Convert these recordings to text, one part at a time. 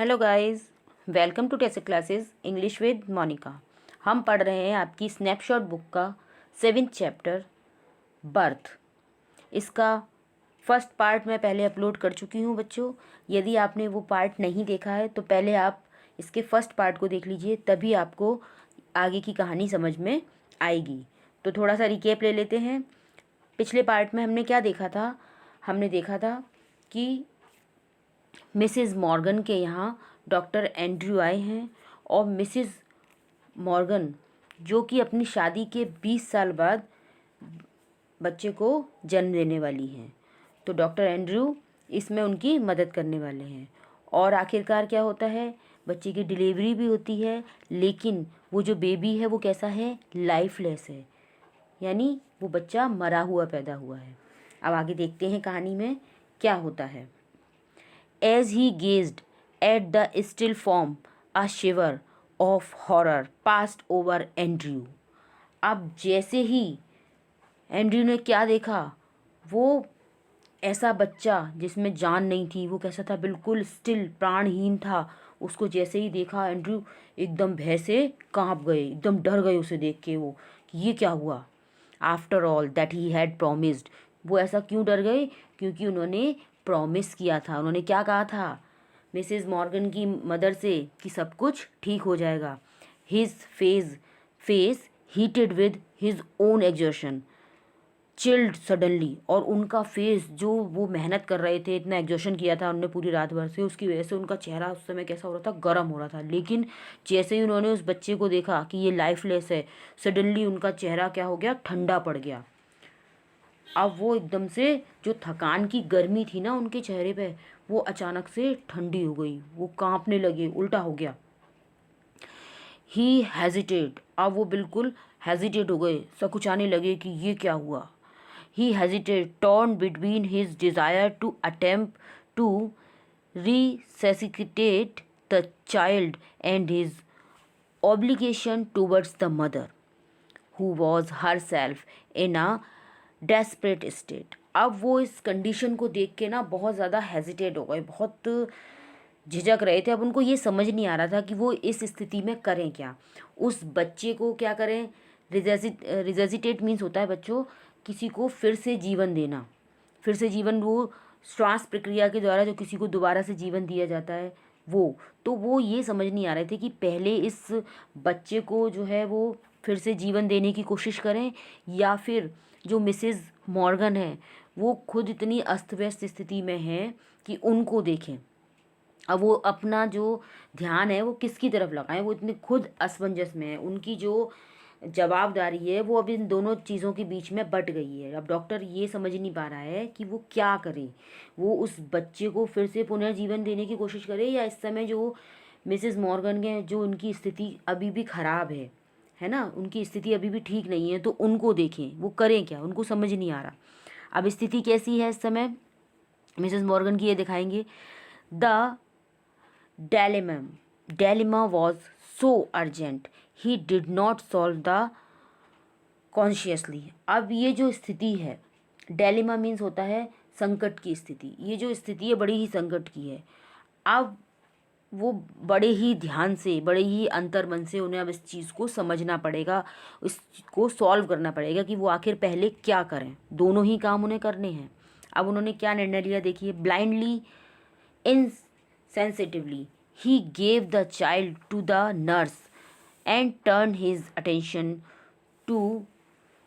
Hello guys, welcome to test classes English with Monika. हम पढ़ रहे हैं आपकी स्नैपशॉट बुक का 7th चैप्टर बर्थ। इसका फर्स्ट पार्ट मैं पहले अपलोड कर चुकी हूँ बच्चों। यदि आपने वो पार्ट नहीं देखा है तो पहले आप इसके फर्स्ट पार्ट को देख लीजिए, तभी आपको आगे की कहानी समझ में आएगी। तो थोड़ा सा रिकेप ले लेते हैं। पिछले पार्ट में हमने क्या देखा था? हमने देखा था कि मिसेस मॉर्गन के यहाँ डॉक्टर एंड्रयू आए हैं और मिसेस मॉर्गन जो कि अपनी शादी के 20 साल बाद बच्चे को जन्म देने वाली हैं, तो डॉक्टर एंड्रयू इसमें उनकी मदद करने वाले हैं। और आखिरकार क्या होता है, बच्चे की डिलीवरी भी होती है, लेकिन वो जो बेबी है वो कैसा है, लाइफलेस है, यानी वो बच्चा मरा हुआ पैदा हुआ है। अब आगे देखते हैं कहानी में क्या होता है। As he gazed at the still form, a shiver of horror passed over Andrew. अब जैसे ही एंड्रयू ने क्या देखा, वो ऐसा बच्चा जिसमें जान नहीं थी, वो कैसा था, बिल्कुल स्टिल प्राणहीन था। उसको जैसे ही देखा एंड्रयू एकदम भय से कांप गए, एकदम डर गए उसे देख के वो कि ये क्या हुआ। After all that he had promised, वो ऐसा क्यों डर गए, क्योंकि उन्होंने प्रॉमिस किया था। उन्होंने क्या कहा था मिसेस मॉर्गन की मदर से कि सब कुछ ठीक हो जाएगा। His face heated with his own exertion chilled suddenly, और उनका फेस जो वो मेहनत कर रहे थे, इतना एग्जर्शन किया था उन्होंने पूरी रात भर से, उसकी वजह से उनका चेहरा उस समय कैसा हो रहा था, गर्म हो रहा था। लेकिन जैसे ही उन्होंने उस बच्चे को देखा कि ये लाइफलेस है, सडनली उनका चेहरा क्या हो गया, ठंडा पड़ गया। अब वो एकदम से जो थकान की गर्मी थी ना उनके चेहरे पे, वो अचानक से ठंडी हो गई, वो कांपने लगे, उल्टा हो गया। ही हेजिटेट, अब वो बिल्कुल हेजिटेट हो गए, सकुचाने लगे कि ये क्या हुआ। He hesitate torn between his desire to attempt to resuscitate the child and his obligation towards the mother who was herself in a desperate state। अब वो इस कंडीशन को देख के ना बहुत ज़्यादा हेजिटेट हो गए, बहुत झिझक रहे थे। अब उनको ये समझ नहीं आ रहा था कि वो इस स्थिति में करें क्या, उस बच्चे को क्या करें। रिजसिटेट मीन्स होता है बच्चों किसी को फिर से जीवन देना, फिर से जीवन, वो श्वास प्रक्रिया के द्वारा जो किसी को दोबारा से जीवन दिया जाता है वो। तो वो ये समझ नहीं आ रहे थे कि पहले इस बच्चे को जो है वो फिर से जीवन देने की कोशिश करें, या फिर जो मिसेस मॉर्गन है वो खुद इतनी अस्त व्यस्त स्थिति में है कि उनको देखें। अब वो अपना जो ध्यान है वो किसकी तरफ लगाएं, वो इतने खुद असमंजस में है। उनकी जो जवाबदारी है वो अब इन दोनों चीज़ों के बीच में बट गई है। अब डॉक्टर ये समझ नहीं पा रहा है कि वो क्या करे, वो उस बच्चे को फिर से पुनर्जीवन देने की कोशिश करे, या इस समय जो मिसेस मॉर्गन के जो उनकी स्थिति अभी भी ख़राब है ना, उनकी स्थिति अभी भी ठीक नहीं है, तो उनको देखें, वो करें क्या, उनको समझ नहीं आ रहा। अब स्थिति कैसी है इस समय मिसेस मॉर्गन की, ये दिखाएंगे। The dilemma was so urgent he did not solve the consciously। अब ये जो स्थिति है, डेलिमा मीन्स होता है संकट की स्थिति, ये जो स्थिति है बड़ी ही संकट की है। अब वो बड़े ही ध्यान से, बड़े ही अंतर्मन से उन्हें अब इस चीज़ को समझना पड़ेगा, इसको सॉल्व करना पड़ेगा कि वो आखिर पहले क्या करें। दोनों ही काम उन्हें करने हैं। अब उन्होंने क्या निर्णय लिया देखिए। Blindly insensitively, he gave the child to the nurse and turned his attention to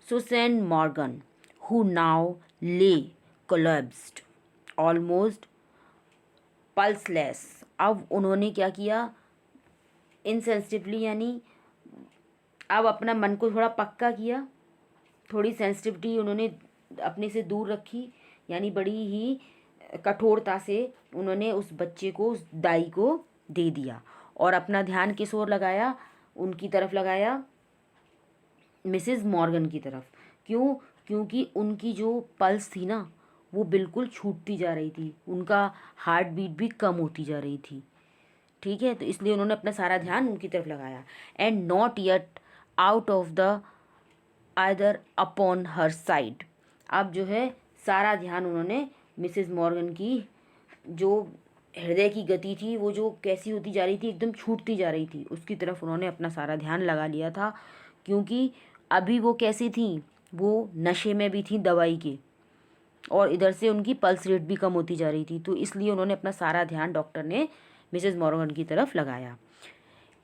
Susan Morgan, who now lay collapsed, almost pulseless। अब उन्होंने क्या किया, इनसेंसिटिवली यानी अब अपना मन को थोड़ा पक्का किया, थोड़ी सेंसिटिविटी उन्होंने अपने से दूर रखी, यानी बड़ी ही कठोरता से उन्होंने उस बच्चे को, उस दाई को दे दिया, और अपना ध्यान किस ओर लगाया, उनकी तरफ लगाया, मिसेस मॉर्गन की तरफ। क्यों? क्योंकि उनकी जो पल्स थी ना वो बिल्कुल छूटती जा रही थी, उनका हार्ट बीट भी कम होती जा रही थी। ठीक है, तो इसलिए उन्होंने अपना सारा ध्यान उनकी तरफ लगाया। And not yet out of the either upon her side. अब जो है सारा ध्यान उन्होंने मिसेस मॉर्गन की जो हृदय की गति थी वो जो कैसी होती जा रही थी, एकदम छूटती जा रही थी, उसकी तरफ उन्होंने अपना सारा ध्यान लगा लिया था। क्योंकि अभी वो कैसी थी, वो नशे में भी थी दवाई के, और इधर से उनकी पल्स रेट भी कम होती जा रही थी। तो इसलिए उन्होंने अपना सारा ध्यान डॉक्टर ने मिसेस मॉर्गन की तरफ लगाया।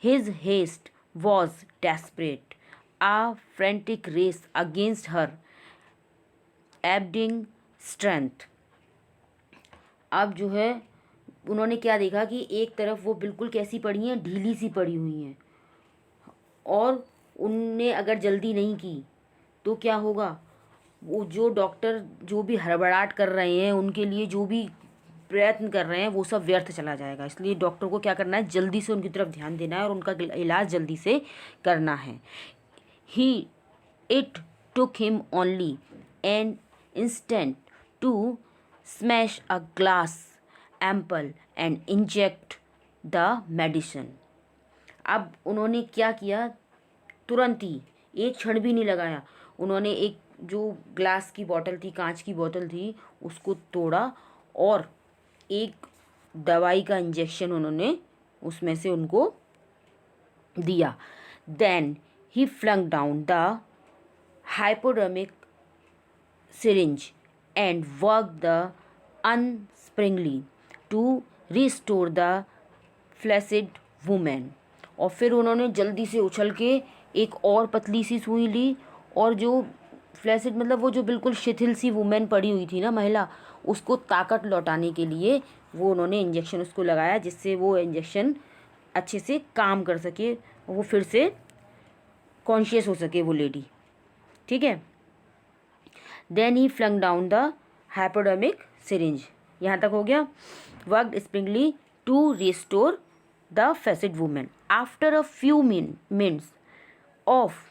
His haste was desperate, a frantic race against her ebbing strength. अब जो है उन्होंने क्या देखा कि एक तरफ वो बिल्कुल कैसी पड़ी हैं, ढीली सी पड़ी हुई हैं, और उनने अगर जल्दी नहीं की तो क्या होगा, वो जो डॉक्टर जो भी हड़बड़ाहट कर रहे हैं, उनके लिए जो भी प्रयत्न कर रहे हैं, वो सब व्यर्थ चला जाएगा। इसलिए डॉक्टर को क्या करना है, जल्दी से उनकी तरफ ध्यान देना है और उनका इलाज जल्दी से करना है। He it took him only an instant to smash a glass ampoule and inject the medicine. अब उन्होंने क्या किया, तुरंत ही, एक क्षण भी नहीं लगाया, उन्होंने एक जो ग्लास की बोतल थी, कांच की बोतल थी, उसको तोड़ा और एक दवाई का इंजेक्शन उन्होंने उसमें से उनको दिया। Then he flung down the hypodermic syringe and worked the unspringly to restore the flaccid woman। और फिर उन्होंने जल्दी से उछल के एक और पतली सी सुई ली, और जो फ्लैसिड मतलब वो जो बिल्कुल शिथिल सी वुमेन पड़ी हुई थी ना, महिला, उसको ताकत लौटाने के लिए वो उन्होंने इंजेक्शन उसको लगाया, जिससे वो इंजेक्शन अच्छे से काम कर सके, वो फिर से कॉन्शियस हो सके वो लेडी। ठीक है। Then he flung down the hypodermic syringe, यहाँ तक हो गया। Worked strenuously to restore the flaccid women. After a few minutes of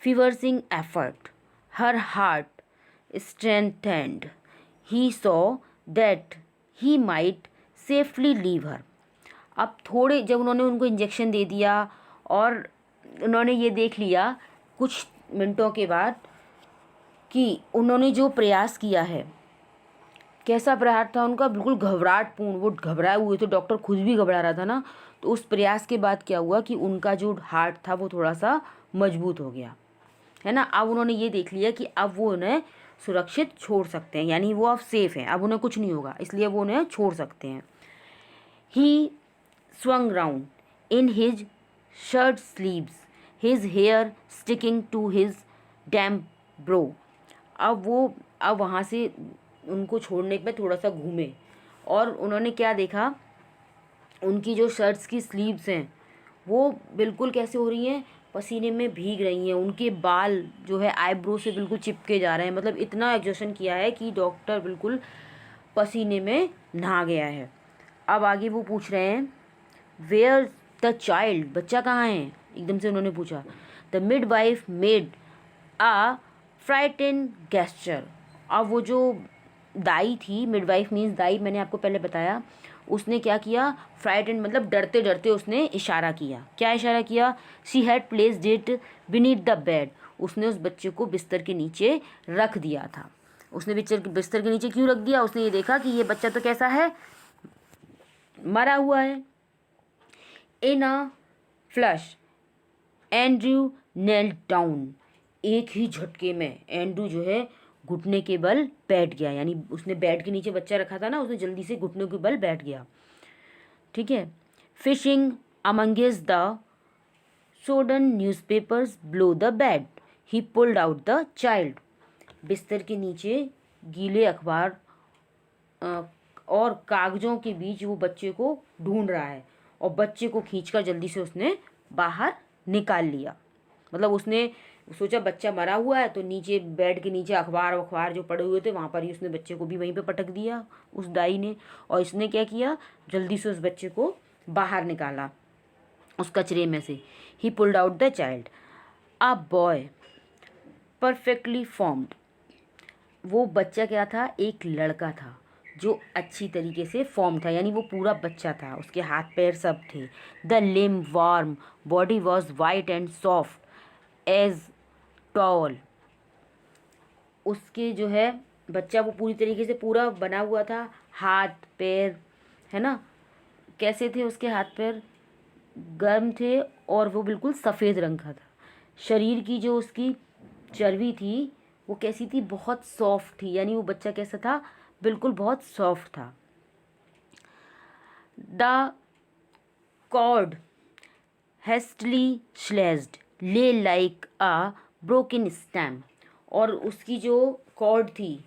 feversing effort, her heart strengthened. He saw that he might safely leave her। अब थोड़े जब उन्होंने उनको injection दे दिया और उन्होंने ये देख लिया कुछ मिनटों के बाद कि उन्होंने जो प्रयास किया है, कैसा प्रहार था उनका, बिल्कुल घबराहटपूर्ण, वो घबराए हुए थे, डॉक्टर खुद भी घबरा रहा था ना। तो उस प्रयास के बाद क्या हुआ कि उनका जो हार्ट था वो थोड़ा सा मजबूत हो गया, है ना। अब उन्होंने ये देख लिया कि अब वो उन्हें सुरक्षित छोड़ सकते हैं, यानी वो अब सेफ हैं, अब उन्हें कुछ नहीं होगा, इसलिए वो उन्हें छोड़ सकते हैं। ही swung round in his shirt sleeves, his hair sticking to his damp brow। अब वहाँ से उनको छोड़ने पे थोड़ा सा घूमे, और उन्होंने क्या देखा, उनकी जो शर्ट्स की स्लीव्स हैं वो बिल्कुल कैसे हो रही हैं, पसीने में भीग रही हैं, उनके बाल जो है आईब्रो से बिल्कुल चिपके जा रहे हैं, मतलब इतना एग्जर्शन किया है कि डॉक्टर बिल्कुल पसीने में नहा गया है। अब आगे वो पूछ रहे हैं, वेयर द चाइल्ड, बच्चा कहाँ है, एकदम से उन्होंने पूछा। The midwife made a frightened gesture. अब वो जो दाई थी, मिडवाइफ मीन्स दाई, मैंने आपको पहले बताया, उसने क्या किया, फ्राइटेन मतलब डरते डरते उसने इशारा किया। क्या इशारा किया, she had placed it beneath the bed. उसने उस बच्चे को बिस्तर के नीचे रख दिया था। उसने बिस्तर के नीचे क्यों रख दिया, उसने ये देखा कि ये बच्चा तो कैसा है, मरा हुआ है। इन अ फ्लश एंड्रयू नेल्ड डाउन। एक ही झटके में एंड्रू जो है घुटने के बल बैठ गया, यानी उसने बेड के नीचे बच्चा रखा था ना, उसने जल्दी से घुटने के बल बैठ गया। ठीक है। Fishing amongst the sodden newspapers below the bed, he pulled out the child. बिस्तर के नीचे गीले अखबार और कागजों के बीच वो बच्चे को ढूंढ रहा है, और बच्चे को खींचकर जल्दी से उसने बाहर निकाल लिया। मतलब उसने सोचा बच्चा मरा हुआ है, तो नीचे बेड के नीचे अखबार जो पड़े हुए थे वहाँ पर ही उसने बच्चे को भी वहीं पे पटक दिया उस दाई ने। और इसने क्या किया, जल्दी से उस बच्चे को बाहर निकाला उस कचरे में से। ही pulled out the child, a boy perfectly formed. वो बच्चा क्या था, एक लड़का था जो अच्छी तरीके से फॉर्म था, यानी वो पूरा बच्चा था, उसके हाथ पैर सब थे। The limp warm, body was white and soft as tallow. उसके जो है बच्चा वो पूरी तरीके से पूरा बना हुआ था, हाथ पैर है ना। कैसे थे उसके हाथ पैर? गर्म थे और वो बिल्कुल सफ़ेद रंग का था। शरीर की जो उसकी चर्बी थी वो कैसी थी? बहुत सॉफ्ट थी, यानी वो बच्चा कैसा था? बिल्कुल बहुत सॉफ्ट था। द कॉर्ड हेस्टली स्लेज्ड ले लाइक आ ब्रोकन स्टैम। और उसकी जो कॉर्ड थी,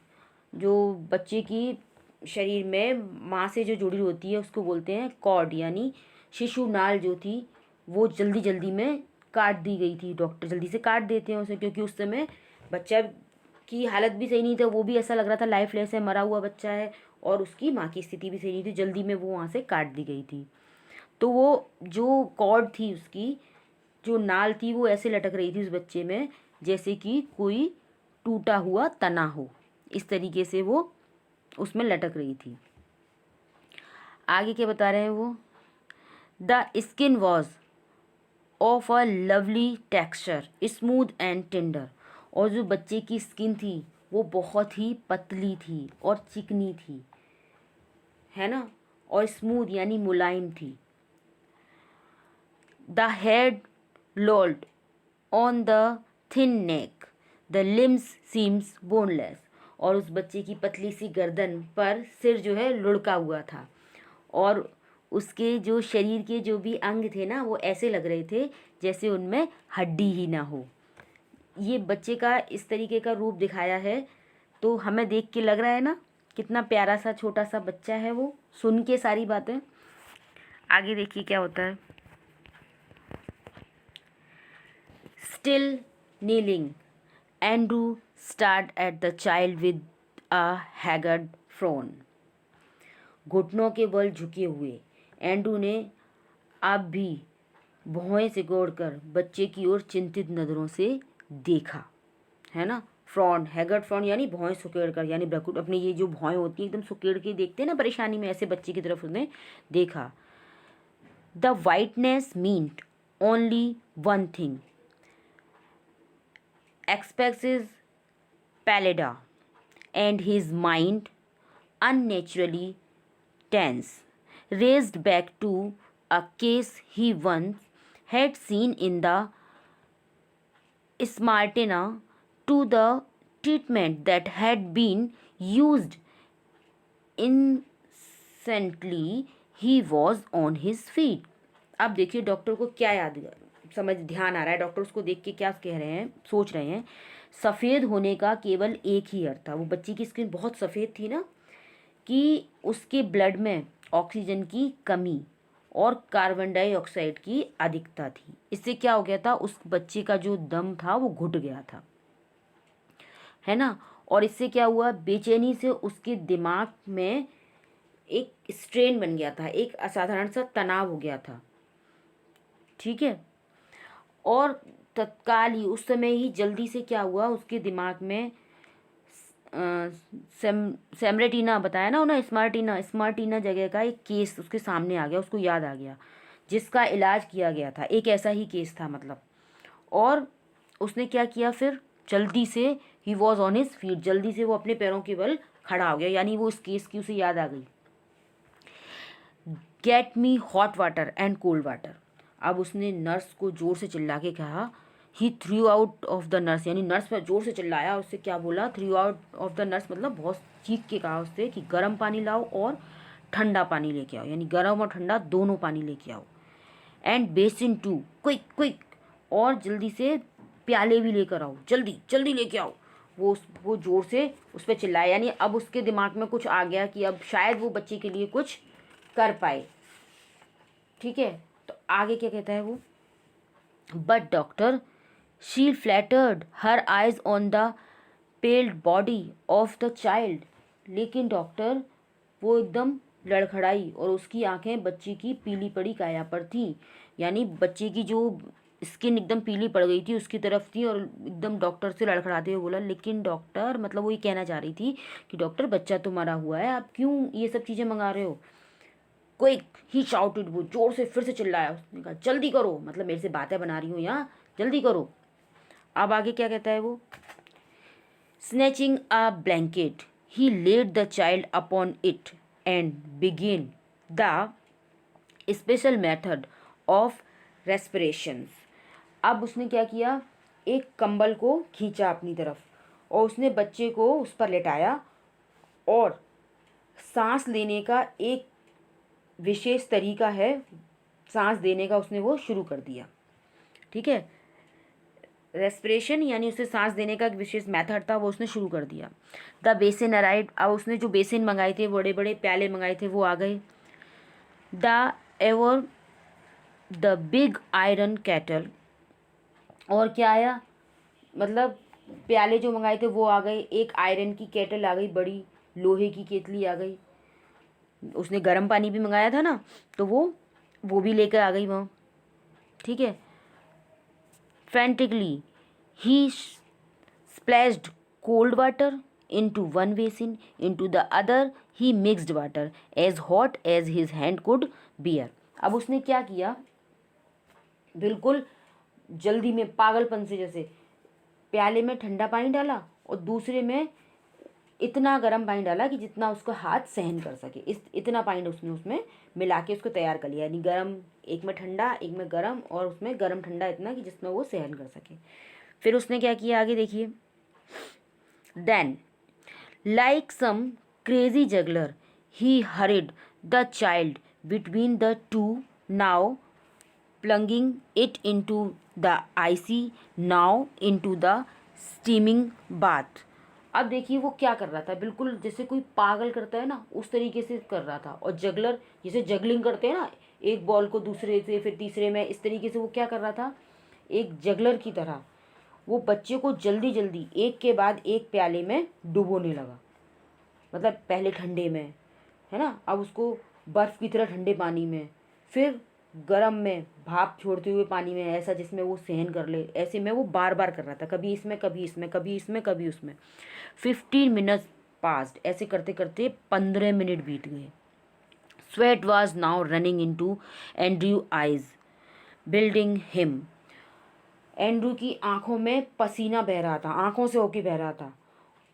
जो बच्चे की शरीर में माँ से जो जुड़ी होती है उसको बोलते हैं कॉर्ड, यानी शिशु नाल जो थी वो जल्दी जल्दी में काट दी गई थी। डॉक्टर जल्दी से काट देते हैं उसे, क्योंकि उस समय बच्चा की हालत भी सही नहीं था, वो भी ऐसा लग रहा था लाइफलेस है, मरा हुआ बच्चा है, और उसकी माँ की स्थिति भी सही नहीं थी, जल्दी में वो वहाँ से काट दी गई थी। तो वो जो कॉर्ड थी, उसकी जो नाल थी वो ऐसे लटक रही थी उस बच्चे में जैसे कि कोई टूटा हुआ तना हो, इस तरीके से वो उसमें लटक रही थी। आगे क्या बता रहे हैं वो? The skin was of a lovely texture smooth and tender. और जो बच्चे की स्किन थी वो बहुत ही पतली थी और चिकनी थी, है ना, और स्मूथ यानी मुलायम थी। The head lolled on the thin neck, the limbs seems boneless। और उस बच्चे की पतली सी गर्दन पर सिर जो है लुढ़का हुआ था, और उसके जो शरीर के जो भी अंग थे ना वो ऐसे लग रहे थे जैसे उनमें हड्डी ही ना हो। ये बच्चे का इस तरीके का रूप दिखाया है, तो हमें देख के लग रहा है ना कितना प्यारा सा छोटा सा बच्चा है वो, सुन के सारी बातें। आगे देखिए क्या होता है। Still kneeling, Andrew stared at the child with a haggard frown। घुटनों के बल झुके हुए एंड्रू ने अब भी भौहें सिकोड़कर बच्चे की ओर चिंतित नज़रों से देखा, है ना। फ्रॉन, हैगर्ड फ्रॉन यानी भौहें सुकेड़ कर, यानी ब्रकुट अपनी ये जो भौहें होती हैं एकदम सुकेड़ के देखते हैं ना परेशानी में, ऐसे बच्चे की तरफ उसने देखा। The whiteness meant only one thing, expects his pallida, and his mind, unnaturally tense, raced back to a case he once had seen in the Smartina, to the treatment that had been used instantly he was on his feet। अब देखिए doctor को क्या याद ध्यान आ रहा है, doctor उसको देख के क्या कह रहे हैं, सोच रहे हैं। सफ़ेद होने का केवल एक ही अर्थ था, वो बच्ची की स्किन बहुत सफ़ेद थी ना, कि उसके ब्लड में ऑक्सीजन की कमी और कार्बन डाइऑक्साइड की अधिकता थी। इससे क्या हो गया था? उस बच्चे का जो दम था वो घुट गया था, है ना। और इससे क्या हुआ? बेचैनी से उसके दिमाग में एक स्ट्रेन बन गया था, एक असाधारण सा तनाव हो गया था, ठीक है। और तत्काल ही उस समय ही जल्दी से क्या हुआ, उसके दिमाग में सेमरेटिना बताया ना उन्हें, स्मार्टिना जगह का एक केस उसके सामने आ गया, उसको याद आ गया जिसका इलाज किया गया था, एक ऐसा ही केस था मतलब। और उसने क्या किया फिर? जल्दी से he was on his feet, जल्दी से वो अपने पैरों के बल खड़ा हो गया, यानी वो इस केस की उसे याद आ गई। Get me hot water and cold water. अब उसने नर्स को जोर से चिल्ला के कहा, he threw out of the nurse, यानी नर्स पर जोर से चिल्लाया, उससे क्या बोला? Threw out of the nurse मतलब बहुत चीख के कहा उससे कि गर्म पानी लाओ और ठंडा पानी लेके आओ, यानी गर्म और ठंडा दोनों पानी लेके आओ। And basin too, quick quick, और जल्दी से प्याले भी लेकर आओ, जल्दी जल्दी लेके आओ। वो जोर से उस पर चिल्लाया, यानी अब उसके दिमाग में कुछ आ गया कि अब शायद वो बच्चे के लिए कुछ कर पाए, ठीक है। तो आगे क्या कहता है वो? But doctor, she flattered her eyes on the पेल्ड body of the child. लेकिन डॉक्टर, वो एकदम लड़खड़ाई और उसकी आंखें बच्ची की पीली पड़ी काया पर थी, यानी बच्चे की जो स्किन एकदम पीली पड़ गई थी उसकी तरफ थी, और एकदम डॉक्टर से लड़खड़ाते हुए बोला, लेकिन डॉक्टर, मतलब वो ये कहना चाह रही थी कि डॉक्टर बच्चा तो मरा हुआ है, आप क्यों ये सब चीज़ें मंगा रहे हो? क्विक ही शाउटेड, वो जोर से फिर से चिल्लाया, उसने कहा जल्दी करो, मतलब मेरे से बातें बना रही हूँ यहाँ, जल्दी करो। अब आगे क्या कहता है वो? Snatching a blanket, he laid the child upon it and began the special method of respirations. अब उसने क्या किया, एक कंबल को खींचा अपनी तरफ और उसने बच्चे को उस पर लेटाया और सांस लेने का एक विशेष तरीका है सांस देने का, उसने वो शुरू कर दिया। ठीक है, रेस्पिरेशन यानी उसे सांस देने का एक विशेष मेथड था, वो उसने शुरू कर दिया। The basin arrived. अब उसने जो बेसिन मंगाए थे, बड़े बड़े प्याले मंगाए थे, वो आ गए। The ever the big iron cattle. और क्या आया, मतलब प्याले जो मंगाए थे वो आ गए, एक आयरन की केटल आ गई, बड़ी लोहे की केतली आ गई। उसने गर्म पानी भी मंगाया था ना, तो वो भी लेकर आ गई वहाँ। ठीक है, frantically he splashed cold water into one basin, into the other he mixed water as hot as his hand could bear। अब उसने क्या किया, बिल्कुल जल्दी में पागलपन से, जैसे प्याले में ठंडा पानी डाला और दूसरे में इतना गर्म पानी डाला कि जितना उसका हाथ सहन कर सके, इतना पानी उसने उसमें मिला के उसको तैयार कर लिया। यानी गर्म एक में ठंडा, एक में गर्म, और उसमें गर्म ठंडा इतना कि जिसमें वो सहन कर सके। फिर उसने क्या किया, आगे देखिए। Then like some crazy juggler he hurried the child between the two, now plunging it into the icy, now into the steaming bath. अब देखिए वो क्या कर रहा था, बिल्कुल जैसे कोई पागल करता है ना, उस तरीके से कर रहा था। और जगलर जैसे जगलिंग करते हैं ना, एक बॉल को दूसरे से फिर तीसरे में, इस तरीके से वो क्या कर रहा था, एक जगलर की तरह वो बच्चे को जल्दी जल्दी एक के बाद एक प्याले में डुबोने लगा। मतलब पहले ठंडे में, है ना, अब उसको बर्फ़ की तरह ठंडे पानी में, फिर गरम में भाप छोड़ते हुए पानी में, ऐसा जिसमें वो सहन कर ले, ऐसे में वो बार बार कर रहा था, कभी इसमें कभी इसमें, कभी इसमें कभी उसमें। 15 मिनट्स पास्ड। ऐसे करते करते 15 मिनट बीत गए। Sweat was now running into Andrew eyes blinding him. Andrew की आंखों में पसीना बह रहा था, आंखों से होके बह रहा था,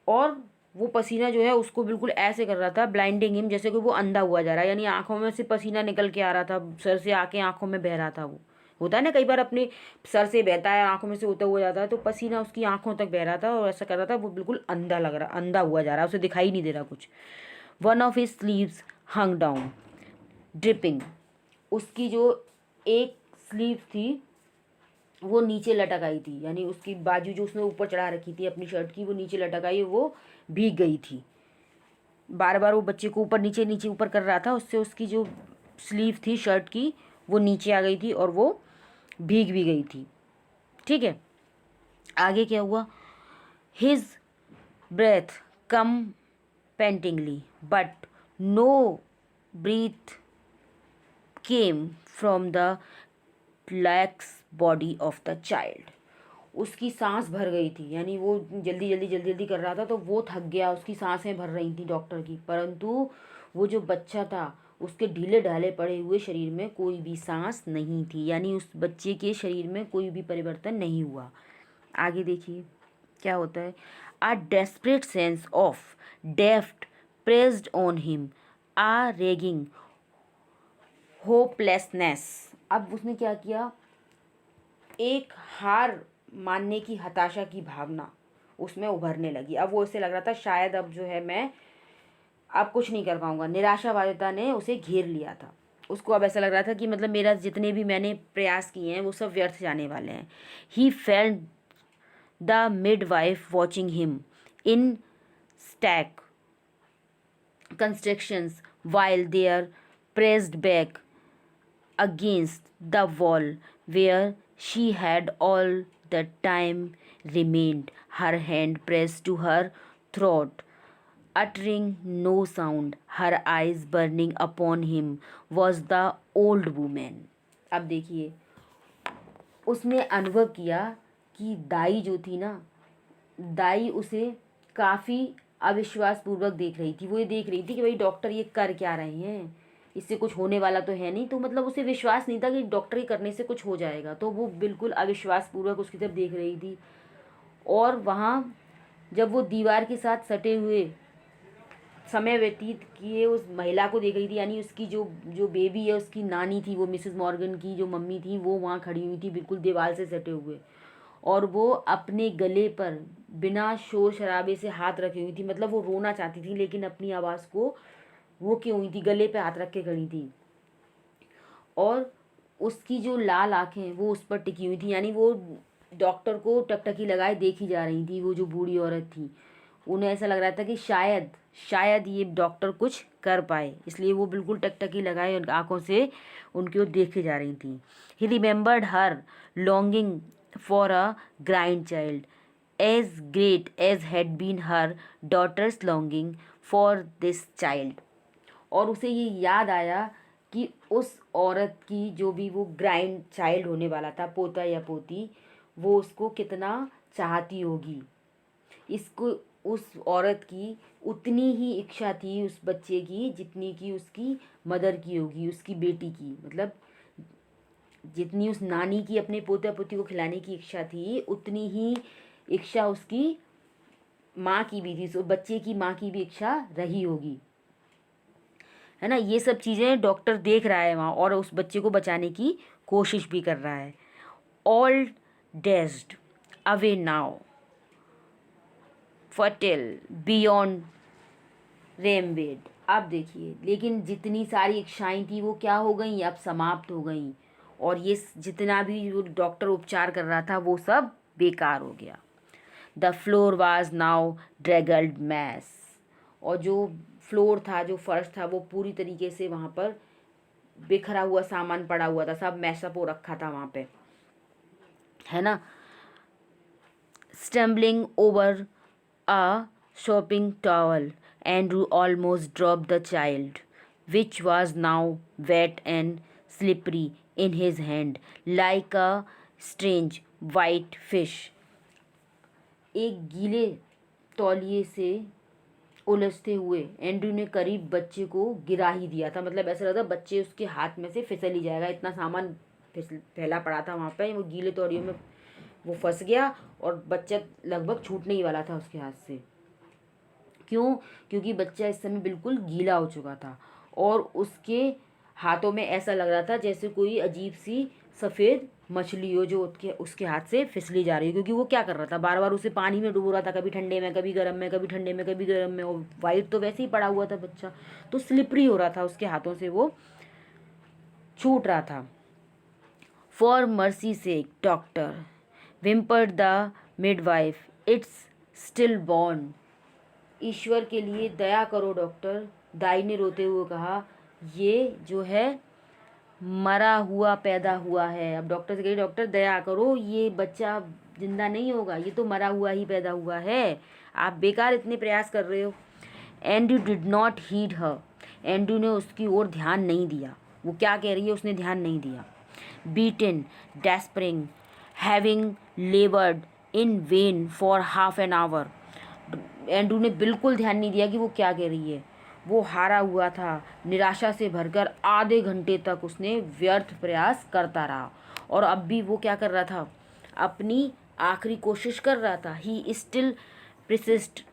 और वो पसीना जो है उसको बिल्कुल ऐसे कर रहा था, ब्लाइंडिंग हिम, जैसे कि वो अंधा हुआ जा रहा है। यानी आंखों में से पसीना निकल के आ रहा था, सर से आके आंखों में बह रहा था। वो होता है ना, कई बार अपने सर से बहता है, आंखों में से होता हुआ जाता है, तो पसीना उसकी आंखों तक बह रहा था और ऐसा कर रहा था, वो बिल्कुल अंधा लग रहा, अंधा हुआ जा रहा, उसे दिखाई नहीं दे रहा कुछ। One of his sleeves hung down dripping. उसकी जो एक स्लीव थी वो नीचे लटक आई थी, यानी उसकी बाजू जो उसने ऊपर चढ़ा रखी थी अपनी शर्ट की, वो नीचे लटक आई, वो भीग गई थी। बार बार वो बच्चे को ऊपर नीचे नीचे ऊपर कर रहा था, उससे उसकी जो स्लीव थी शर्ट की वो नीचे आ गई थी और वो भीग भी गई थी। ठीक है, आगे क्या हुआ। His breath come pantingly but no breath came from the lax body of the child. उसकी सांस भर गई थी, यानी वो जल्दी जल्दी जल्दी जल्दी कर रहा था, तो वो थक गया, उसकी सांसें भर रही थी डॉक्टर की, परंतु वो जो बच्चा था उसके ढीले ढाले पड़े हुए शरीर में कोई भी सांस नहीं थी, यानी उस बच्चे के शरीर में कोई भी परिवर्तन नहीं हुआ। आगे देखिए क्या होता है। A desperate sense of deft pressed on him, a raging hopelessness. अब उसने क्या किया, एक हार मानने की हताशा की भावना उसमें उभरने लगी। अब वो उसे लग रहा था शायद अब जो है मैं अब कुछ नहीं कर पाऊंगा, निराशावादिता ने उसे घेर लिया था। उसको अब ऐसा लग रहा था कि मतलब मेरा जितने भी मैंने प्रयास किए हैं वो सब व्यर्थ जाने वाले हैं। He felt the midwife watching him in stack constructions while they are pressed back against the wall where she had all the time remained, her hand pressed to her throat, uttering no sound, her eyes burning upon him, was the old woman। अब देखिए उसने अनुभव किया कि दाई जो थी ना, दाई उसे काफ़ी अविश्वास पूर्वक देख रही थी। वो ये देख रही थी कि भाई डॉक्टर ये कर क्या रहे हैं, इससे कुछ होने वाला तो है नहीं, तो मतलब उसे विश्वास नहीं था कि डॉक्टर ही करने से कुछ हो जाएगा, तो वो बिल्कुल अविश्वास पूर्वक उसकी तरफ देख रही थी। और वहाँ जब वो दीवार के साथ सटे हुए समय व्यतीत किए उस महिला को देख रही थी, यानी उसकी जो जो बेबी है उसकी नानी थी, वो मिसेस मॉर्गन की जो मम्मी थी वो वहाँ खड़ी हुई थी बिल्कुल दीवार से सटे हुए, और वो अपने गले पर बिना शोर शराबे से हाथ रखी हुई थी। मतलब वो रोना चाहती थी लेकिन अपनी आवाज़ को रोके हुई थी, गले पे हाथ रख के खड़ी थी, और उसकी जो लाल आंखें वो उस पर टिकी हुई थी, यानी वो डॉक्टर को टकटकी लगाए देखी जा रही थी। वो जो बूढ़ी औरत थी, उन्हें ऐसा लग रहा था कि शायद शायद ये डॉक्टर कुछ कर पाए, इसलिए वो बिल्कुल टकटकी लगाए और आंखों से उनकी ओर देखे जा रही थी। He remembered her longing for a grandchild as great as had been her daughter's longing for this child. और उसे ये याद आया कि उस औरत की जो भी वो ग्राइंड चाइल्ड होने वाला था, पोता या पोती, वो उसको कितना चाहती होगी। इसको उस औरत की उतनी ही इच्छा थी उस बच्चे की जितनी की उसकी मदर की होगी, उसकी बेटी की। मतलब जितनी उस नानी की अपने पोते पोती को खिलाने की इच्छा थी, उतनी ही इच्छा उसकी माँ की भी थी, उस बच्चे की माँ की भी इच्छा रही होगी, है ना। ये सब चीज़ें डॉक्टर देख रहा है वहाँ, और उस बच्चे को बचाने की कोशिश भी कर रहा है। All dazed away now futile beyond removed. अब देखिए, लेकिन जितनी सारी इच्छाएं थी वो क्या हो गई, अब समाप्त हो गई, और ये जितना भी वो डॉक्टर उपचार कर रहा था वो सब बेकार हो गया। The floor was now draggled mess. और जो फ्लोर था, जो फर्श था, वो पूरी तरीके से वहाँ पर बिखरा हुआ सामान पड़ा हुआ था, सब मैसअप हो रखा था वहाँ पे, है ना। Stumbling over a shopping towel, Andrew almost dropped the child, which was now wet and slippery in his hand, like a strange white fish. एक गीले तौलिए से उलझते हुए एंड्रू ने करीब बच्चे को गिरा ही दिया था। मतलब ऐसा लगा बच्चे उसके हाथ में से फिसल ही जाएगा, इतना सामान फैला पड़ा था वहाँ पे। वो गीले तौलिए में वो फंस गया और बच्चा लगभग छूटने ही वाला था उसके हाथ से। क्यों? क्योंकि बच्चा इस समय बिल्कुल गीला हो चुका था, और उसके हाथों में ऐसा लग रहा था जैसे कोई अजीब सी सफ़ेद मछली हो जो उसके हाथ से फिसली जा रही है। क्योंकि वो क्या कर रहा था, बार बार उसे पानी में डुबो रहा था, कभी ठंडे में कभी गर्म में, कभी ठंडे में कभी गर्म में, और वाइट तो वैसे ही पड़ा हुआ था बच्चा, तो स्लिपरी हो रहा था, उसके हाथों से वो छूट रहा था। For mercy sake doctor whimpered the midwife, it's still born. ईश्वर के लिए दया करो डॉक्टर, दाई ने रोते हुए कहा, ये जो है मरा हुआ पैदा हुआ है। अब डॉक्टर से कही, डॉक्टर दया करो, ये बच्चा जिंदा नहीं होगा, ये तो मरा हुआ ही पैदा हुआ है, आप बेकार इतने प्रयास कर रहे हो। Andrew did not heed her. Andrew ने उसकी ओर ध्यान नहीं दिया, वो क्या कह रही है उसने ध्यान नहीं दिया। Beaten, despairing, having laboured in vain for half an hour. Andrew ने बिल्कुल ध्यान नहीं दिया कि वो क्या कह रही है। वो हारा हुआ था, निराशा से भरकर आधे घंटे तक उसने व्यर्थ प्रयास करता रहा, और अब भी वो क्या कर रहा था, अपनी आखिरी कोशिश कर रहा था। He still persist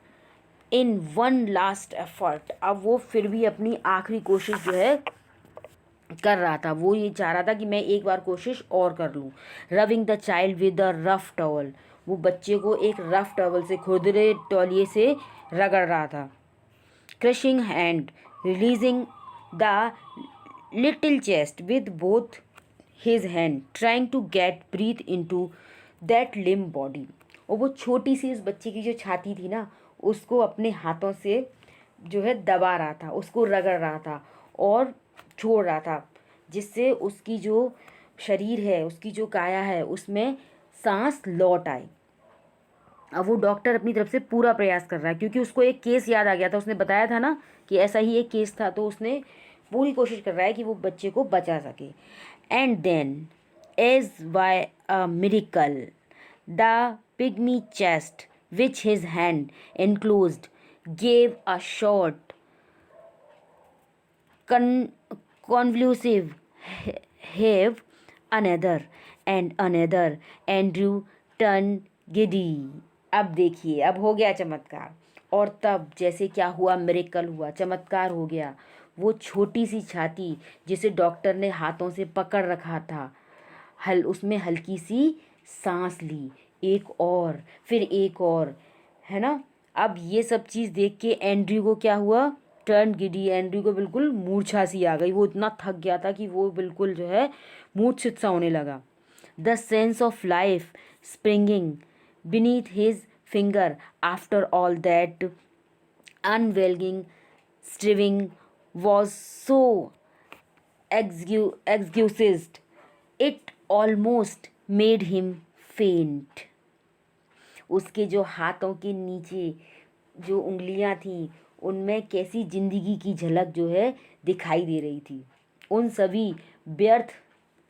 in one last effort. अब वो फिर भी अपनी आखिरी कोशिश जो है कर रहा था, वो ये चाह रहा था कि मैं एक बार कोशिश और कर लूँ। रविंग the child with a rough towel. वो बच्चे को एक रफ टॉवल से, खुरदरे तौलिए से रगड़ रहा था। Crushing hand, releasing the little chest with both his hand, trying to get breath into that limp body. और वो छोटी सी इस बच्चे की जो छाती थी ना, उसको अपने हाथों से जो है दबा रहा था, उसको रगड़ रहा था और छोड़ रहा था, जिससे उसकी जो शरीर है, उसकी जो काया है, उसमें सांस लौट आए। अब वो डॉक्टर अपनी तरफ से पूरा प्रयास कर रहा है, क्योंकि उसको एक केस याद आ गया था, उसने बताया था ना कि ऐसा ही एक केस था, तो उसने पूरी कोशिश कर रहा है कि वो बच्चे को बचा सके। And then as by a miracle the pygmy chest which his hand enclosed gave a short convulsive heave, another and another. Andrew turned giddy. अब देखिए, अब हो गया चमत्कार, और तब जैसे क्या हुआ, मिरेकल हुआ, चमत्कार हो गया। वो छोटी सी छाती जिसे डॉक्टर ने हाथों से पकड़ रखा था, उसमें हल्की सी सांस ली, एक और, फिर एक और, है ना। अब ये सब चीज़ देख के एंड्रयू को क्या हुआ, टर्न गिडी, एंड्रयू को बिल्कुल मूर्छा सी आ गई। वो इतना थक गया था कि वो बिल्कुल जो है मूर्छित सा होने लगा। The sense of life springing beneath his finger after all that unwilling striving was so exhausted it almost made him faint. उसके जो हाथों के नीचे जो उंगलियां थीं उनमें कैसी जिंदगी की झलक जो है दिखाई दे रही थी। उन सभी व्यर्थ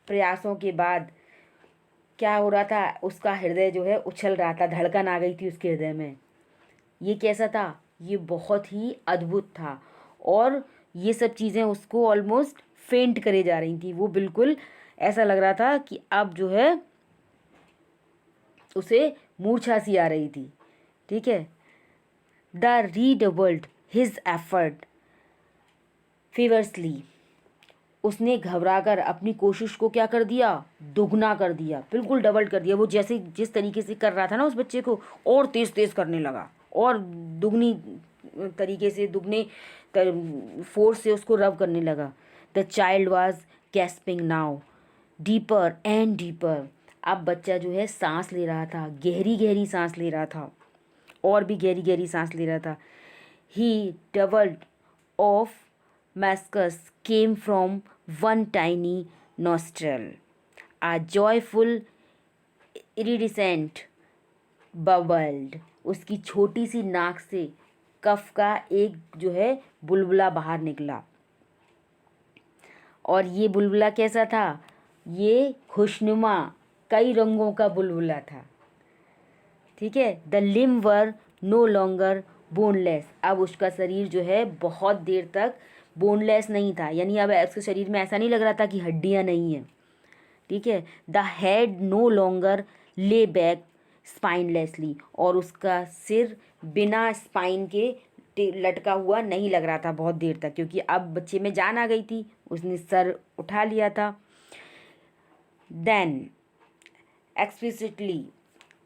प्रयासों के बाद क्या हो रहा था, उसका हृदय जो है उछल रहा था, धड़कन आ गई थी उसके हृदय में। ये कैसा था, ये बहुत ही अद्भुत था। और ये सब चीज़ें उसको ऑलमोस्ट फेंट करे जा रही थी। वो बिल्कुल ऐसा लग रहा था कि अब जो है उसे मूर्छा सी आ रही थी। ठीक है। द रीडबल्ड हिज एफर्ट फीवर्सली, उसने घबराकर अपनी कोशिश को क्या कर दिया, दुगना कर दिया, बिल्कुल डबल कर दिया। वो जैसे जिस तरीके से कर रहा था ना उस बच्चे को, और तेज तेज करने लगा, और दुगनी तरीके से, दुगने फोर्स से उसको रब करने लगा। The child was gasping now deeper and deeper. अब बच्चा जो है सांस ले रहा था, गहरी गहरी सांस ले रहा था, और भी गहरी गहरी सांस ले रहा था। He doubled off mucus came from one tiny nostril. A joyful iridescent bubbled. उसकी छोटी सी नाक से कफ का एक जो है बुलबुला बाहर निकला। और ये बुलबुला कैसा था, ये खुशनुमा कई रंगों का बुलबुला था। ठीक है। The limb were no longer boneless. अब उसका शरीर जो है बहुत देर तक बोनलेस नहीं था, यानी अब उसके शरीर में ऐसा नहीं लग रहा था कि हड्डियां नहीं हैं। ठीक है। The head no longer lay back spinelessly. और उसका सिर बिना स्पाइन के लटका हुआ नहीं लग रहा था बहुत देर तक, क्योंकि अब बच्चे में जान आ गई थी, उसने सर उठा लिया था। Then explicitly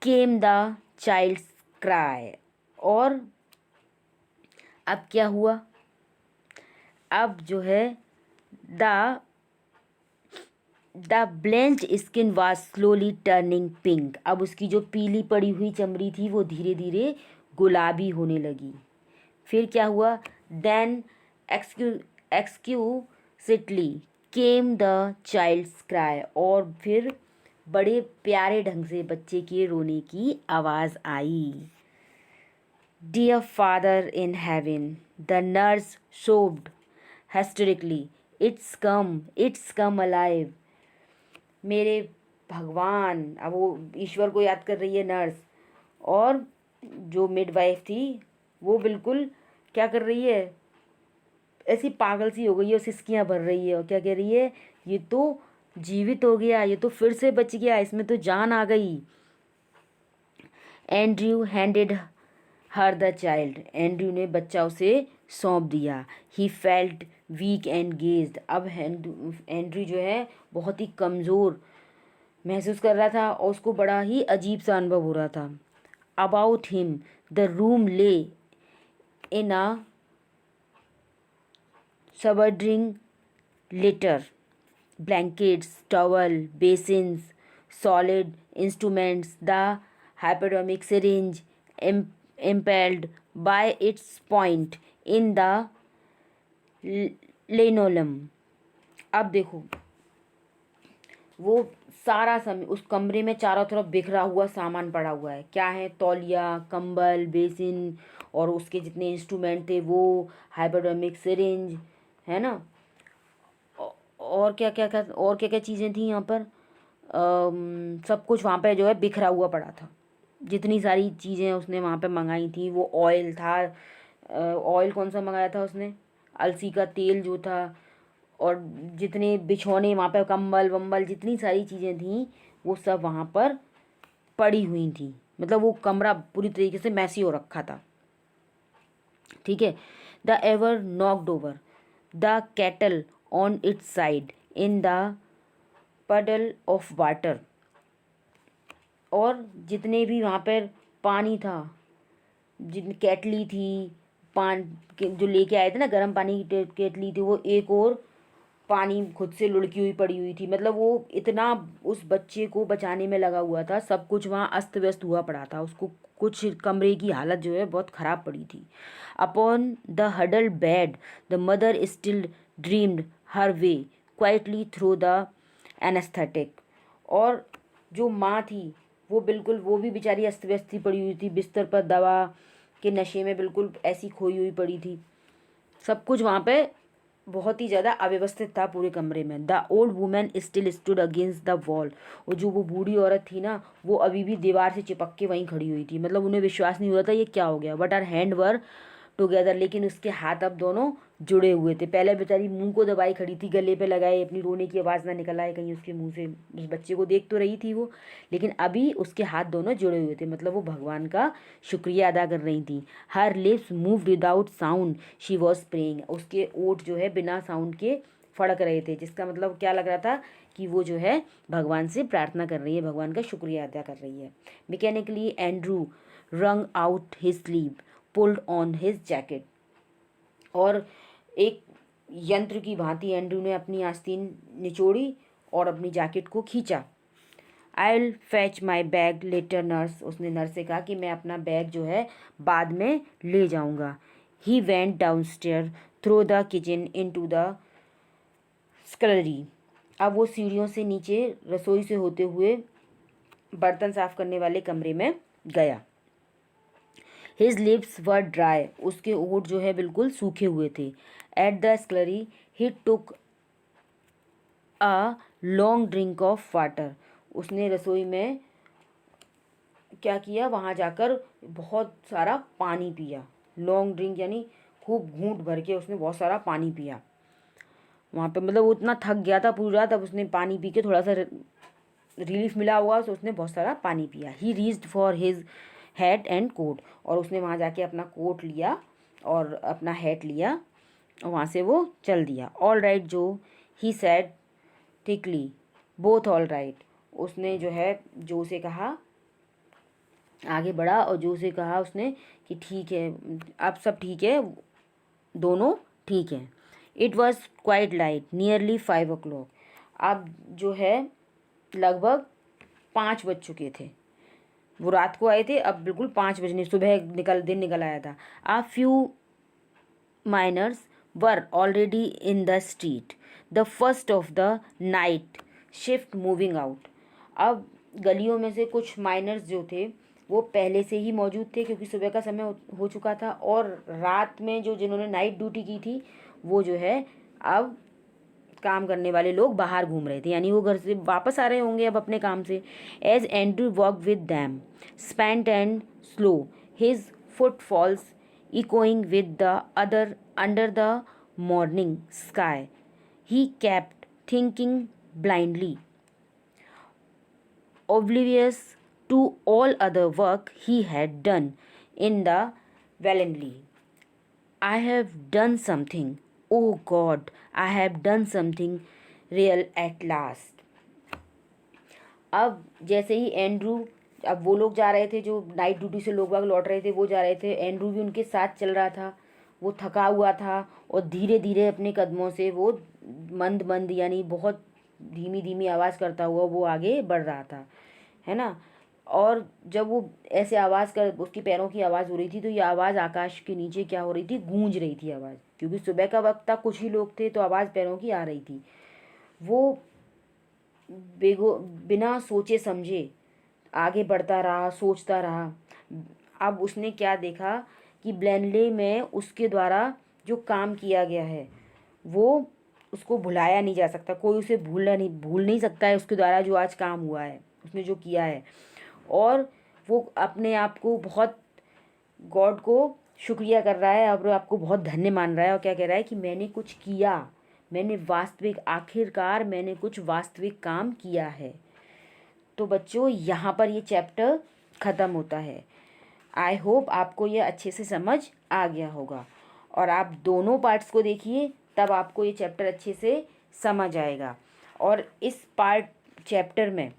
came the child's cry. और अब क्या हुआ, अब जो है the blanched skin was slowly turning pink. अब उसकी जो पीली पड़ी हुई चमड़ी थी वो धीरे धीरे गुलाबी होने लगी। फिर क्या हुआ, then exquisitely came the child's cry. और फिर बड़े प्यारे ढंग से बच्चे के रोने की आवाज़ आई। Dear father in heaven, the nurse sobbed hysterically, it's come alive. मेरे भगवान, अब वो ईश्वर को याद कर रही है नर्स, और जो मिडवाइफ थी वो बिल्कुल क्या कर रही है, ऐसी पागल सी हो गई है, और सिसकियाँ भर रही है, और क्या कह रही है, ये तो जीवित हो गया, ये तो फिर से बच गया, इसमें तो जान आ गई। Andrew handed her the child. Andrew ने बच्चा उसे सौंप दिया। He felt weak and dazed. अब एंड्रयू जो है बहुत ही कमज़ोर महसूस कर रहा था, और उसको बड़ा ही अजीब सा अनुभव हो रहा था। अबाउट हिम द रूम ले इन अ सबर्डिंग litre, blankets, towel, basins, solid instruments, the hypodermic syringe impaled by its point in the linoleum. अब देखो, वो सारा समय उस कमरे में चारों तरफ बिखरा हुआ सामान पड़ा हुआ है। क्या है, तौलिया, कंबल, बेसिन, और उसके जितने इंस्ट्रूमेंट थे वो, हाइपोडर्मिक सिरिंज, है ना, और क्या क्या क्या और क्या क्या चीज़ें थी यहाँ पर, सब कुछ वहाँ पे जो है बिखरा हुआ पड़ा था। जितनी सारी चीज़ें उसने वहाँ पे मंगाई थी, वो ऑयल था, ऑयल कौन सा मंगाया था उसने, अलसी का तेल जो था, और जितने बिछौने वहाँ पे, कंबल वम्बल, जितनी सारी चीज़ें थी वो सब वहाँ पर पड़ी हुई थी। मतलब वो कमरा पूरी तरीके से मैसी हो रखा था। ठीक है। The ever knocked over the cattle on it's side in the पडल ऑफ वाटर। और जितने भी वहाँ पर पानी था, जिन केटली थी, जो लेके आए थे ना गर्म पानी की केटली थी, वो एक और पानी खुद से लुढ़की हुई पड़ी हुई थी। मतलब वो इतना उस बच्चे को बचाने में लगा हुआ था। सब कुछ वहाँ अस्त व्यस्त हुआ पड़ा था। उसको कुछ कमरे की हालत जो है बहुत ख़राब पड़ी थी। Upon the huddled bed the mother still dreamed her way quietly through the anaesthetic. और जो माँ थी वो बिल्कुल, वो भी बेचारी अस्त व्यस्त ही पड़ी हुई थी, बिस्तर पर दवा के नशे में बिल्कुल ऐसी खोई हुई पड़ी थी। सब कुछ वहाँ पे बहुत ही ज़्यादा अव्यवस्थित था पूरे कमरे में। The old women still stood against the wall. और जो वो बूढ़ी औरत थी ना, वो अभी भी दीवार से चिपक के वहीं खड़ी हुई थी। मतलब उन्हें विश्वास नहीं हो रहा था ये क्या हो गया। But our hand were together, लेकिन उसके हाथ अब दोनों जुड़े हुए थे। पहले बेचारी मुंह को दबाई खड़ी थी, गले पे लगाए, अपनी रोने की आवाज़ ना निकल आए कहीं उसके मुंह से। उस बच्चे को देख तो रही थी वो, लेकिन अभी उसके हाथ दोनों जुड़े हुए थे। मतलब वो भगवान का शुक्रिया अदा कर रही थी। हर lips move without sound she was praying. उसके ओठ जो है बिना साउंड के फड़क रहे थे, जिसका मतलब क्या लग रहा था कि वो जो है भगवान से प्रार्थना कर रही है, भगवान का शुक्रिया अदा कर रही है। मैकेनिकली एंड्रू रंग out his sleeve pulled on his jacket. और एक यंत्र की भांति एंड्रू ने अपनी आस्तीन निचोड़ी और अपनी जैकेट को खींचा। I will fetch my bag later nurse. उसने नर्स से कहा कि मैं अपना बैग जो है बाद में ले जाऊंगा। He went down stair through the kitchen into the scullery. अब वो सीढ़ियों से नीचे रसोई से होते हुए बर्तन साफ करने वाले कमरे में गया। His lips were dry. उसके ओठ जो है बिल्कुल सूखे हुए थे। At the scullery he took a long drink of water. उसने रसोई में क्या किया, वहाँ जाकर बहुत सारा पानी पिया। लॉन्ग ड्रिंक यानी खूब घूंट भर के उसने बहुत सारा पानी पिया वहाँ पे। मतलब वो इतना थक गया था पूरी रात, अब उसने पानी पी के थोड़ा सा रिलीफ मिला हुआ, तो उसने बहुत सारा पानी पिया। He reached for his hat and coat. और उसने वहाँ जाके अपना कोट लिया और अपना हैट लिया और वहाँ से वो चल दिया। All right Joe, he said thickly, both all right. उसने जो है जो से कहा, आगे बढ़ा और जो से कहा उसने कि ठीक है, अब सब ठीक है, दोनों ठीक हैं। It was quite light nearly 5 o'clock। अब जो है लगभग 5 बज चुके थे। वो रात को आए थे, अब बिल्कुल 5 बजने, सुबह दिन निकल आया था। A few miners were already in the street the first of the night shift moving out. अब गलियों में से कुछ माइनर्स जो थे वो पहले से ही मौजूद थे, क्योंकि सुबह का समय हो चुका था। और रात में जो जिन्होंने नाइट ड्यूटी की थी वो जो है अब काम करने वाले लोग बाहर घूम रहे थे, यानी वो घर से वापस आ रहे होंगे अब अपने काम से। As Andrew walk with them spent and slow his footfalls echoing with the other under the morning sky, he kept thinking blindly, oblivious to all other work he had done in the valiantly. I have done something. Oh God, I have done something real at last. अब जैसे ही Andrew, अब वो लोग जा रहे थे जो night duty से लोग बाग लौट रहे थे, वो जा रहे थे, एंड्रू भी उनके साथ चल रहा था। वो थका हुआ था और धीरे धीरे अपने कदमों से वो मंद मंद यानी बहुत धीमी धीमी आवाज़ करता हुआ वो आगे बढ़ रहा था, है ना। और जब वो ऐसे आवाज़ कर, उसकी पैरों की आवाज़ हो रही थी, तो ये आवाज़ आकाश के नीचे क्या हो रही थी, गूंज रही थी आवाज़, क्योंकि सुबह का वक्त था, कुछ ही लोग थे, तो आवाज़ पैरों की आ रही थी। वो बिना सोचे समझे आगे बढ़ता रहा, सोचता रहा। अब उसने क्या देखा कि ब्लेनले में उसके द्वारा जो काम किया गया है वो उसको भुलाया नहीं जा सकता। कोई उसे भूल नहीं सकता है उसके द्वारा जो आज काम हुआ है, उसने जो किया है। और वो अपने आप को बहुत, गॉड को शुक्रिया कर रहा है और आपको बहुत धन्य मान रहा है। और क्या कह रहा है कि मैंने कुछ किया, मैंने वास्तविक, आखिरकार मैंने कुछ वास्तविक काम किया है। तो बच्चों यहाँ पर ये चैप्टर ख़त्म होता है। आई होप आपको ये अच्छे से समझ आ गया होगा, और आप दोनों पार्ट्स को देखिए, तब आपको ये चैप्टर अच्छे से समझ आएगा। और इस चैप्टर में